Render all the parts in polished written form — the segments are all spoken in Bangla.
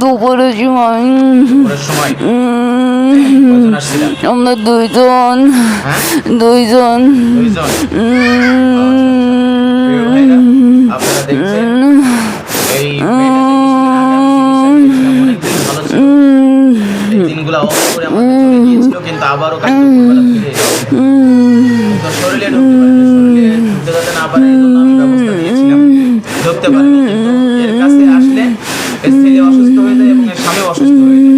দুপুরের সময় আমরা দুইজন আপনারা দেখছেন এই দিনগুলো অফ করে আমাদের চলে গিয়েছিল, কিন্তু আবারও ফিরে শরীরে ঢুকতে যাতে না পারে এই জন্য আমি ব্যবস্থা নিয়েছিলাম, ঢুকতে পারিনি। কিন্তু এর কাছে আসলে এর ছেলে অসুস্থ হয়ে যায় এবং এর স্বামী অসুস্থ হয়ে যায়।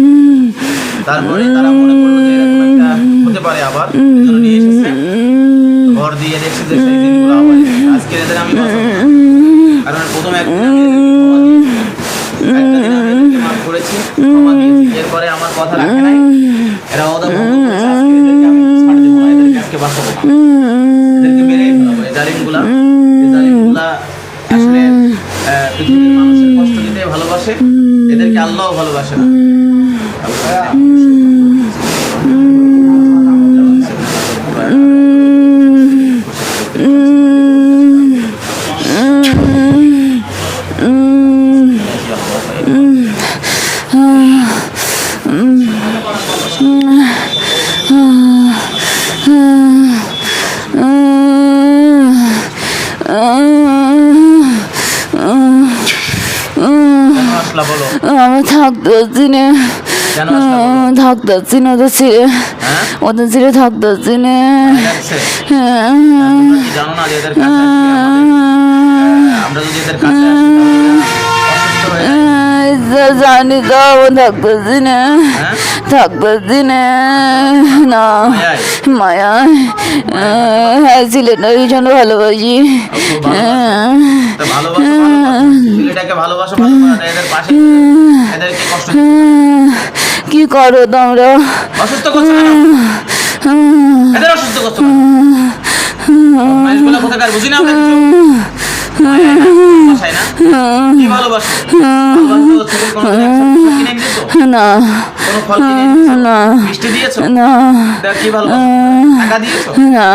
তারপরে তারা মনে করলো যে এরকম একটা হতে পারে, আবার এজন্য নিয়ে এসেছে। ঘর দিয়ে দেখছে যে সেই দিনগুলো আবার আজকে এদের আমি কারণ প্রথমে একটা দিন আমি এদেরকে মাফ করেছি, ক্ষমা দিয়েছি, এরপরে আমার কথা রাখে নাই, এরা ওদা ভঙ্গ করেছে। আজকে এদেরকে আমি ছাড় দেবো না, এদেরকে আজকে বাঁচাবো না, এদেরকে মেরেই ফেলাবো। এই জালিমগুলা আসলে পৃথিবীর মানুষের কষ্ট দিতে ভালোবাসে, এদেরকে আল্লাহও ভালোবাসে না। আমি থাকতেছি না, ওদের ছেড়ে, ওদের ছেড়ে থাকতেছি না। জানো না যে এদের কাছে আমরা যদি এদের কাছে জানি তো থাকতেছি না, না মায়া ছেলেটা ভীষণ ভালোবাসি। কি করো তোমরা? অসুস্থ করছো না, এদের অসুস্থ করছো না, কোথাকার বুঝি না আমরা কিছু না, কি ভালোবাসো? না কোনো ফল কিনে দিয়েছো? না মিষ্টি দিয়েছো? না কি ভালোবাসো? টাকা দিয়েছো? না।